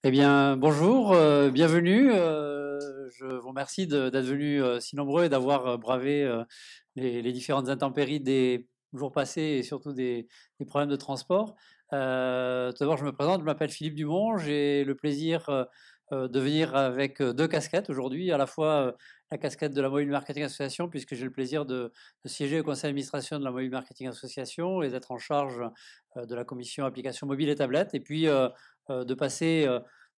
Eh bien, bonjour, bienvenue. Je vous remercie d'être venus si nombreux et d'avoir bravé les différentes intempéries des jours passés et surtout des problèmes de transport. Tout d'abord, je me présente, je m'appelle Philippe Dumont. J'ai le plaisir de venir avec deux casquettes aujourd'hui, à la fois la casquette de la Mobile Marketing Association, puisque j'ai le plaisir de siéger au conseil d'administration de la Mobile Marketing Association et d'être en charge de la commission applications mobiles et tablettes, et puis de passer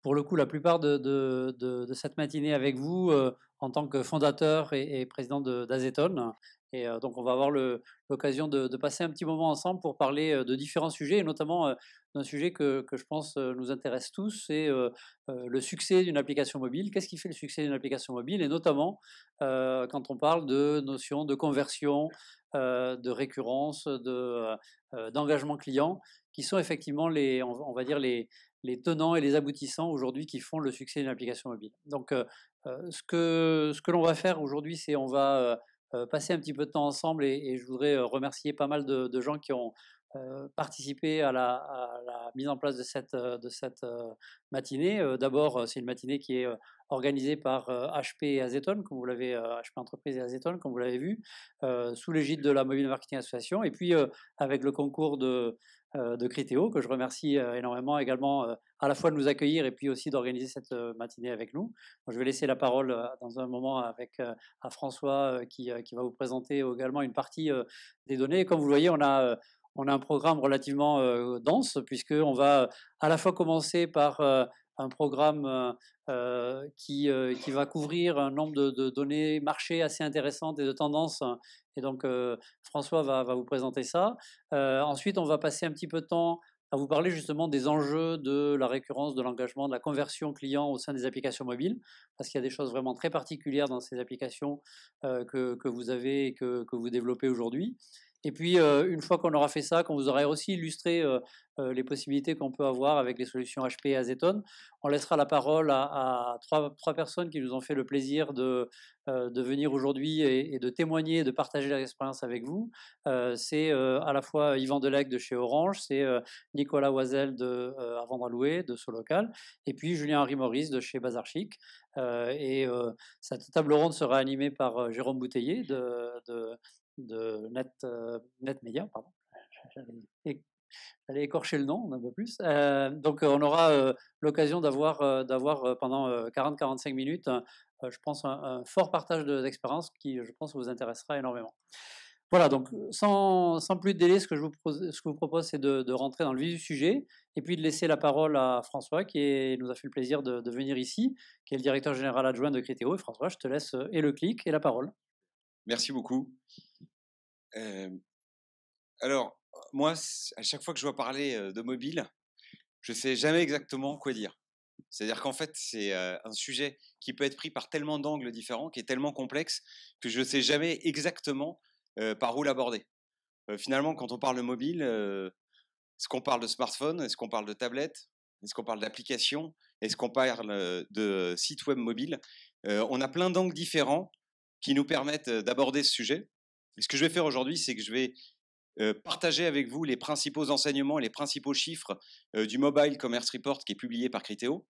pour le coup la plupart de cette matinée avec vous en tant que fondateur et président d'Azeton. Et donc on va avoir l'occasion de passer un petit moment ensemble pour parler de différents sujets, et notamment d'un sujet que je pense nous intéresse tous, c'est le succès d'une application mobile. Qu'est-ce qui fait le succès d'une application mobile? Et notamment quand on parle de notions de conversion, de récurrence, d'engagement client, qui sont effectivement on va dire les tenants et les aboutissants aujourd'hui qui font le succès d'une application mobile. Donc, ce que l'on va faire aujourd'hui, c'est on va passer un petit peu de temps ensemble, et je voudrais remercier pas mal de gens qui ont participé à la mise en place de cette matinée. D'abord, c'est une matinée qui est organisée par HP et Azeton, comme vous l'avez, HP Entreprise et Azeton, comme vous l'avez vu, sous l'égide de la Mobile Marketing Association, et puis avec le concours de Criteo, que je remercie énormément également, à la fois de nous accueillir et puis aussi d'organiser cette matinée avec nous. Je vais laisser la parole dans un moment à François qui va vous présenter également une partie des données. Comme vous le voyez, on a un programme relativement dense, puisqu'on va à la fois commencer par un programme qui va couvrir un nombre de données marché assez intéressantes et de tendances. Et donc, François va vous présenter ça. Ensuite, on va passer un petit peu de temps à vous parler justement des enjeux de la récurrence, de l'engagement, de la conversion client au sein des applications mobiles, parce qu'il y a des choses vraiment très particulières dans ces applications que vous avez et que vous développez aujourd'hui. Et puis, une fois qu'on aura fait ça, qu'on vous aura aussi illustré les possibilités qu'on peut avoir avec les solutions HP et Azeton, on laissera la parole à trois personnes qui nous ont fait le plaisir de venir aujourd'hui et de témoigner et de partager leur expérience avec vous. C'est à la fois Yvan Delec de chez Orange, c'est Nicolas Oisel de À Vendre à Louer, de Solocal, et puis Julien-Henri Maurice de chez Bazar Chic. Cette table ronde sera animée par Jérôme Bouteiller de Net Media, pardon. J'allais écorcher le nom un peu plus. Donc, on aura l'occasion d'avoir pendant 40-45 minutes, je pense, un fort partage d'expérience qui, je pense, vous intéressera énormément. Voilà, donc sans plus de délai, ce que je vous propose, c'est de rentrer dans le vif du sujet, et puis de laisser la parole à François, qui nous a fait le plaisir de venir ici, qui est le directeur général adjoint de Criteo. Et François, je te laisse et le clic et la parole. Merci beaucoup. Alors, moi, à chaque fois que je dois parler de mobile, je ne sais jamais exactement quoi dire. C'est-à-dire qu'en fait, c'est un sujet qui peut être pris par tellement d'angles différents, qui est tellement complexe, que je ne sais jamais exactement par où l'aborder. Finalement, quand on parle de mobile, est-ce qu'on parle de smartphone? Est-ce qu'on parle de tablette? Est-ce qu'on parle d'application? Est-ce qu'on parle de site web mobile? On a plein d'angles différents qui nous permettent d'aborder ce sujet. Et ce que je vais faire aujourd'hui, c'est que je vais partager avec vous les principaux enseignements et les principaux chiffres du Mobile Commerce Report qui est publié par Criteo,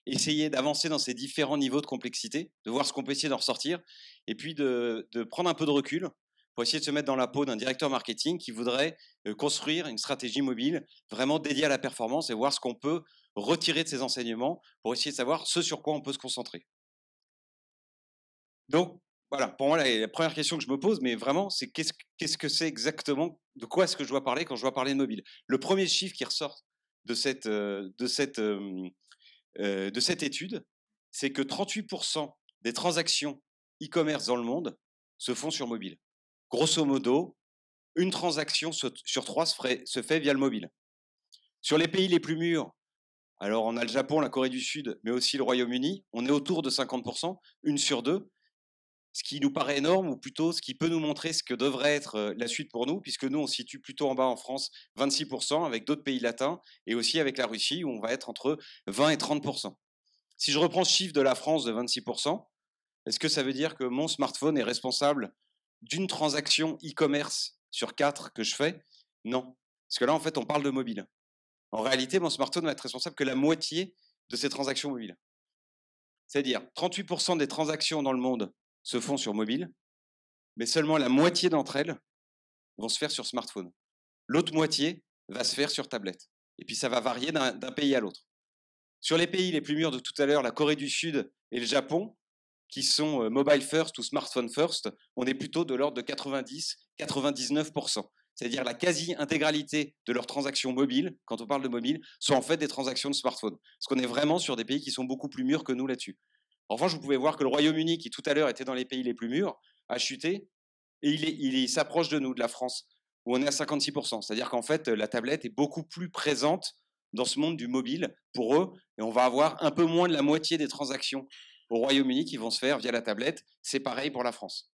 essayer d'avancer dans ces différents niveaux de complexité, de voir ce qu'on peut essayer d'en ressortir, et puis de prendre un peu de recul pour essayer de se mettre dans la peau d'un directeur marketing qui voudrait construire une stratégie mobile vraiment dédiée à la performance et voir ce qu'on peut retirer de ces enseignements pour essayer de savoir ce sur quoi on peut se concentrer. Donc, voilà, pour moi, la première question que je me pose, mais vraiment, c'est qu'est-ce que c'est exactement, de quoi est-ce que je dois parler quand je dois parler de mobile? Le premier chiffre qui ressort de cette étude, c'est que 38% des transactions e-commerce dans le monde se font sur mobile. Grosso modo, une transaction sur 3 se fait via le mobile. Sur les pays les plus mûrs, alors on a le Japon, la Corée du Sud, mais aussi le Royaume-Uni, on est autour de 50%, une sur deux. Ce qui nous paraît énorme, ou plutôt ce qui peut nous montrer ce que devrait être la suite pour nous, puisque nous, on se situe plutôt en bas en France, 26%, avec d'autres pays latins, et aussi avec la Russie, où on va être entre 20 et 30%. Si je reprends ce chiffre de la France de 26%, est-ce que ça veut dire que mon smartphone est responsable d'une transaction e-commerce sur 4 que je fais? Non. Parce que là, en fait, on parle de mobile. En réalité, mon smartphone va être responsable que la moitié de ces transactions mobiles. C'est-à-dire 38% des transactions dans le monde se font sur mobile, mais seulement la moitié d'entre elles vont se faire sur smartphone. L'autre moitié va se faire sur tablette. Et puis ça va varier d'un pays à l'autre. Sur les pays les plus mûrs de tout à l'heure, la Corée du Sud et le Japon, qui sont mobile first ou smartphone first, on est plutôt de l'ordre de 90-99%. C'est-à-dire la quasi-intégralité de leurs transactions mobiles, quand on parle de mobile, sont en fait des transactions de smartphone. Parce qu'on est vraiment sur des pays qui sont beaucoup plus mûrs que nous là-dessus. En revanche, vous pouvez voir que le Royaume-Uni, qui tout à l'heure était dans les pays les plus mûrs, a chuté, et il s'approche de nous, de la France, où on est à 56%. C'est-à-dire qu'en fait, la tablette est beaucoup plus présente dans ce monde du mobile pour eux, et on va avoir un peu moins de la moitié des transactions au Royaume-Uni qui vont se faire via la tablette. C'est pareil pour la France.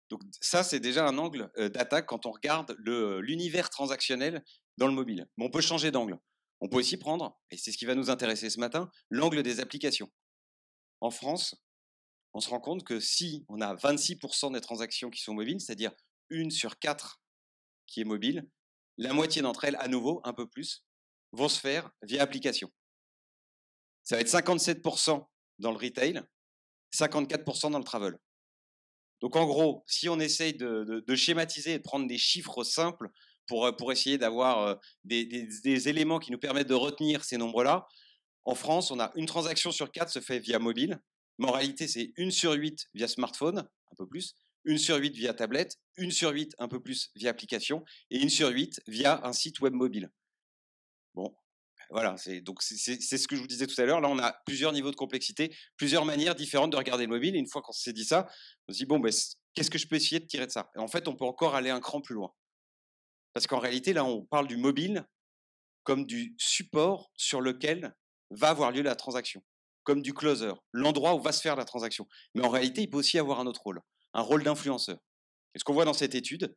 Donc ça, c'est déjà un angle d'attaque quand on regarde l'univers transactionnel dans le mobile. Mais on peut changer d'angle. On peut aussi prendre, et c'est ce qui va nous intéresser ce matin, l'angle des applications. En France, on se rend compte que si on a 26% des transactions qui sont mobiles, c'est-à-dire 1 sur 4 qui est mobile, la moitié d'entre elles, à nouveau, un peu plus, vont se faire via application. Ça va être 57% dans le retail, 54% dans le travel. Donc en gros, si on essaye de schématiser et de prendre des chiffres simples pour essayer d'avoir des éléments qui nous permettent de retenir ces nombres-là, en France, on a une transaction sur 4 se fait via mobile, mais en réalité, c'est 1 sur 8 via smartphone, un peu plus, 1 sur 8 via tablette, 1 sur 8 un peu plus via application, et 1 sur 8 via un site web mobile. Bon, voilà, c'est ce que je vous disais tout à l'heure. Là, on a plusieurs niveaux de complexité, plusieurs manières différentes de regarder le mobile. Et une fois qu'on s'est dit ça, on se dit, bon, ben, qu'est-ce que je peux essayer de tirer de ça? Et en fait, on peut encore aller un cran plus loin. Parce qu'en réalité, là, on parle du mobile comme du support sur lequel va avoir lieu la transaction, comme du closer, l'endroit où va se faire la transaction. Mais en réalité, il peut aussi avoir un autre rôle, un rôle d'influenceur. Et ce qu'on voit dans cette étude,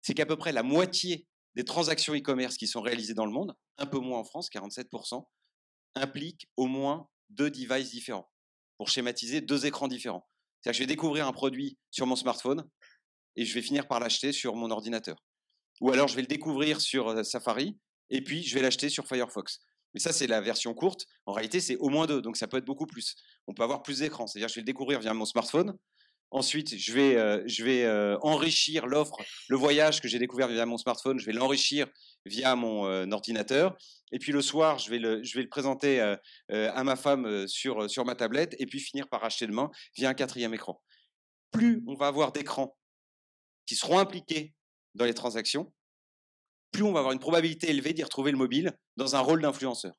c'est qu'à peu près la moitié des transactions e-commerce qui sont réalisées dans le monde, un peu moins en France, 47%, impliquent au moins 2 devices différents. Pour schématiser, 2 écrans différents. C'est-à-dire que je vais découvrir un produit sur mon smartphone et je vais finir par l'acheter sur mon ordinateur. Ou alors je vais le découvrir sur Safari et puis je vais l'acheter sur Firefox. Mais ça, c'est la version courte. En réalité, c'est au moins 2, donc ça peut être beaucoup plus. On peut avoir plus d'écrans. C'est-à-dire que je vais le découvrir via mon smartphone. Ensuite, je vais enrichir l'offre, le voyage que j'ai découvert via mon smartphone, je vais l'enrichir via mon ordinateur. Et puis le soir, je vais le présenter à ma femme sur ma tablette et puis finir par acheter demain via un 4e écran. Plus on va avoir d'écrans qui seront impliqués dans les transactions, plus on va avoir une probabilité élevée d'y retrouver le mobile dans un rôle d'influenceur.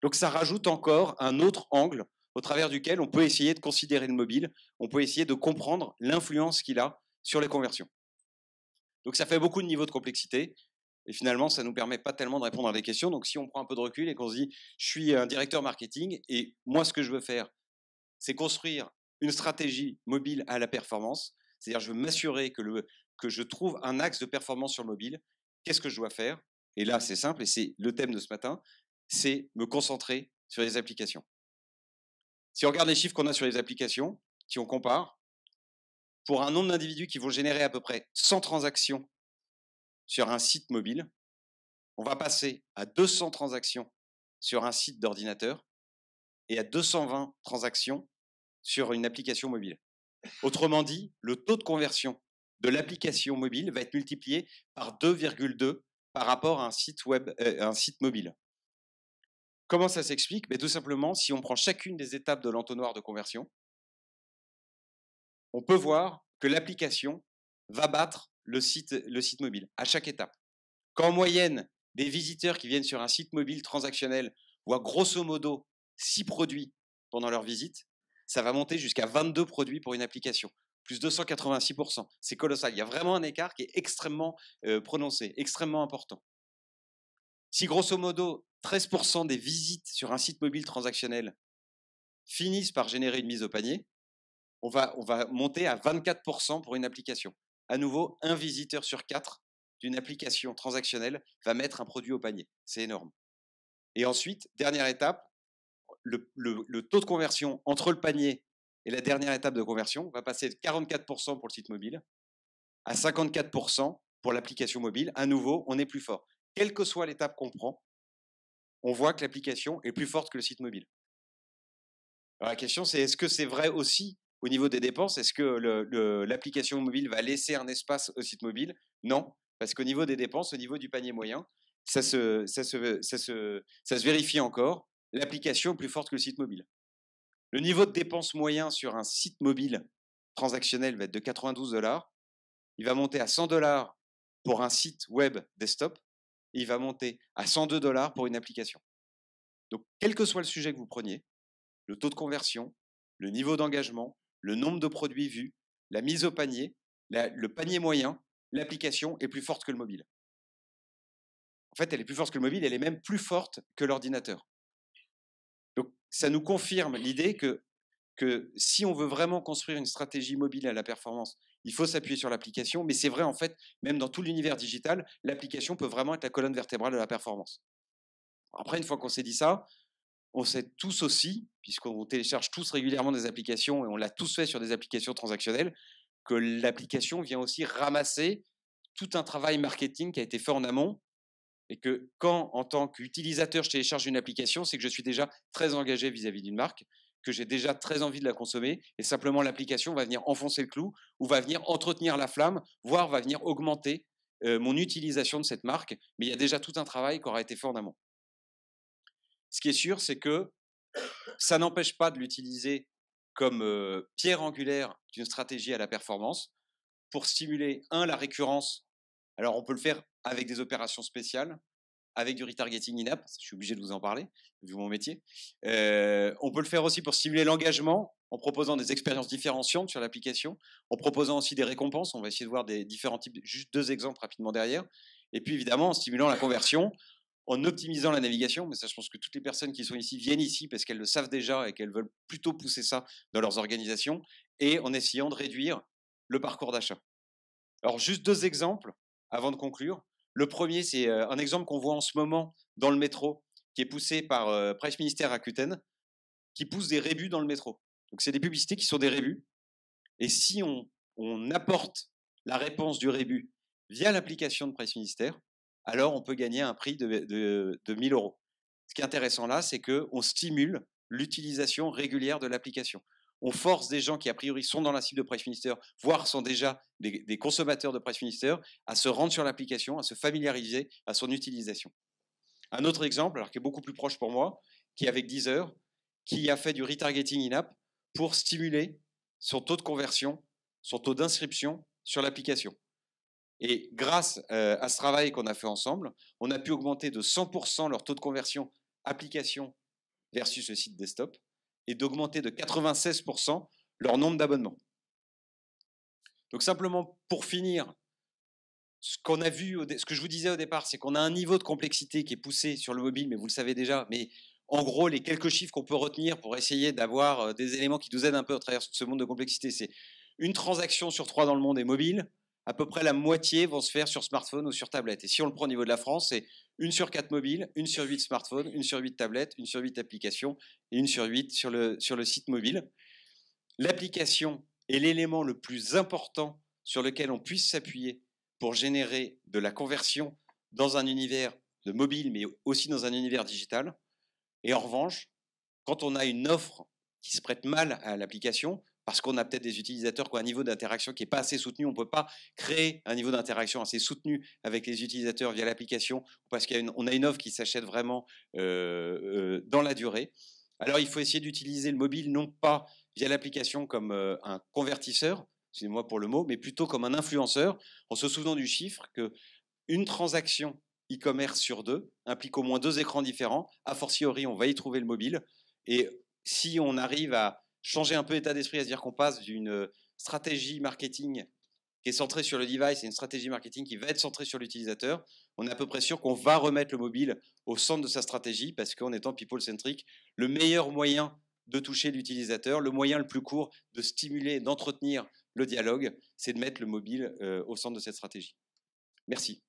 Donc ça rajoute encore un autre angle au travers duquel on peut essayer de considérer le mobile, on peut essayer de comprendre l'influence qu'il a sur les conversions. Donc ça fait beaucoup de niveaux de complexité, et finalement ça ne nous permet pas tellement de répondre à des questions. Donc si on prend un peu de recul et qu'on se dit, je suis un directeur marketing, et moi ce que je veux faire, c'est construire une stratégie mobile à la performance, c'est-à-dire je veux m'assurer que je trouve un axe de performance sur le mobile, qu'est-ce que je dois faire? Et là c'est simple, et c'est le thème de ce matin, c'est me concentrer sur les applications. Si on regarde les chiffres qu'on a sur les applications, si on compare, pour un nombre d'individus qui vont générer à peu près 100 transactions sur un site mobile, on va passer à 200 transactions sur un site d'ordinateur et à 220 transactions sur une application mobile. Autrement dit, le taux de conversion de l'application mobile va être multiplié par 2,2 par rapport à un site web, un site mobile. Comment ça s'explique? Tout simplement, si on prend chacune des étapes de l'entonnoir de conversion, on peut voir que l'application va battre le site mobile à chaque étape. Quand en moyenne, des visiteurs qui viennent sur un site mobile transactionnel voient grosso modo 6 produits pendant leur visite, ça va monter jusqu'à 22 produits pour une application, plus 286%. C'est colossal. Il y a vraiment un écart qui est extrêmement prononcé, extrêmement important. Si grosso modo 13% des visites sur un site mobile transactionnel finissent par générer une mise au panier, on va monter à 24% pour une application. À nouveau, un visiteur sur 4 d'une application transactionnelle va mettre un produit au panier. C'est énorme. Et ensuite, dernière étape, le taux de conversion entre le panier et la dernière étape de conversion va passer de 44% pour le site mobile à 54% pour l'application mobile. À nouveau, on est plus fort. Quelle que soit l'étape qu'on prend, on voit que l'application est plus forte que le site mobile. Alors la question, c'est est-ce que c'est vrai aussi au niveau des dépenses? Est-ce que l'application mobile va laisser un espace au site mobile? Non, parce qu'au niveau des dépenses, au niveau du panier moyen, ça se vérifie encore. L'application est plus forte que le site mobile. Le niveau de dépense moyen sur un site mobile transactionnel va être de 92 $. Il va monter à 100 $ pour un site web desktop. Et il va monter à 102 $ pour une application. Donc, quel que soit le sujet que vous preniez, le taux de conversion, le niveau d'engagement, le nombre de produits vus, la mise au panier, le panier moyen, l'application est plus forte que le mobile. En fait, elle est plus forte que le mobile, elle est même plus forte que l'ordinateur. Donc, ça nous confirme l'idée que si on veut vraiment construire une stratégie mobile à la performance, il faut s'appuyer sur l'application, mais c'est vrai, en fait, même dans tout l'univers digital, l'application peut vraiment être la colonne vertébrale de la performance. Après, une fois qu'on s'est dit ça, on sait tous aussi, puisqu'on télécharge tous régulièrement des applications et on l'a tous fait sur des applications transactionnelles, que l'application vient aussi ramasser tout un travail marketing qui a été fait en amont et que quand, en tant qu'utilisateur, je télécharge une application, c'est que je suis déjà très engagé vis-à-vis d'une marque, que j'ai déjà très envie de la consommer et simplement l'application va venir enfoncer le clou ou va venir entretenir la flamme, voire va venir augmenter mon utilisation de cette marque, mais il y a déjà tout un travail qui aura été fait en amont. Ce qui est sûr, c'est que ça n'empêche pas de l'utiliser comme pierre angulaire d'une stratégie à la performance pour stimuler, la récurrence. Alors, on peut le faire avec des opérations spéciales, avec du retargeting in-app, je suis obligé de vous en parler, vu mon métier. On peut le faire aussi pour stimuler l'engagement en proposant des expériences différenciantes sur l'application, en proposant aussi des récompenses. On va essayer de voir des différents types, juste 2 exemples rapidement derrière. Et puis, évidemment, en stimulant la conversion, en optimisant la navigation, mais ça, je pense que toutes les personnes qui sont ici viennent ici parce qu'elles le savent déjà et qu'elles veulent plutôt pousser ça dans leurs organisations, et en essayant de réduire le parcours d'achat. Alors, juste 2 exemples avant de conclure. Le premier, c'est un exemple qu'on voit en ce moment dans le métro, qui est poussé par Presse Ministère Rakuten, qui pousse des rébus dans le métro. Donc, c'est des publicités qui sont des rébus. Et si on apporte la réponse du rébut via l'application de Presse Ministère, alors on peut gagner un prix de 1 000 €. Ce qui est intéressant là, c'est qu'on stimule l'utilisation régulière de l'application. On force des gens qui, a priori, sont dans la cible de Presse Ministère, voire sont déjà des consommateurs de Presse Ministère, à se rendre sur l'application, à se familiariser à son utilisation. Un autre exemple, alors qui est beaucoup plus proche pour moi, qui est avec Deezer, qui a fait du retargeting in-app pour stimuler son taux de conversion, son taux d'inscription sur l'application. Et grâce à ce travail qu'on a fait ensemble, on a pu augmenter de 100% leur taux de conversion application versus le site desktop et d'augmenter de 96% leur nombre d'abonnements. Donc simplement pour finir, ce qu'on a vu, ce que je vous disais au départ, c'est qu'on a un niveau de complexité qui est poussé sur le mobile, mais vous le savez déjà. Mais en gros, les quelques chiffres qu'on peut retenir pour essayer d'avoir des éléments qui nous aident un peu à travers ce monde de complexité, c'est une transaction sur 3 dans le monde est mobile. À peu près la moitié vont se faire sur smartphone ou sur tablette. Et si on le prend au niveau de la France, c'est 1 sur 4 mobile, 1 sur 8 smartphone, 1 sur 8 tablette, 1 sur 8 applications et 1 sur 8 sur le site mobile. L'application est l'élément le plus important sur lequel on puisse s'appuyer pour générer de la conversion dans un univers de mobile, mais aussi dans un univers digital. Et en revanche, quand on a une offre qui se prête mal à l'application, parce qu'on a peut-être des utilisateurs qui ont un niveau d'interaction qui n'est pas assez soutenu, on ne peut pas créer un niveau d'interaction assez soutenu avec les utilisateurs via l'application, parce qu'on a une offre qui s'achète vraiment dans la durée. Alors il faut essayer d'utiliser le mobile non pas via l'application comme un convertisseur, excusez-moi pour le mot, mais plutôt comme un influenceur, en se souvenant du chiffre qu'une transaction e-commerce sur 2 implique au moins 2 écrans différents. A fortiori, on va y trouver le mobile. Et si on arrive à changer un peu l'état d'esprit, à se dire qu'on passe d'une stratégie marketing qui est centrée sur le device et une stratégie marketing qui va être centrée sur l'utilisateur, on est à peu près sûr qu'on va remettre le mobile au centre de sa stratégie parce qu'en étant people-centric, le meilleur moyen de toucher l'utilisateur, le moyen le plus court de stimuler, d'entretenir le dialogue, c'est de mettre le mobile au centre de cette stratégie. Merci.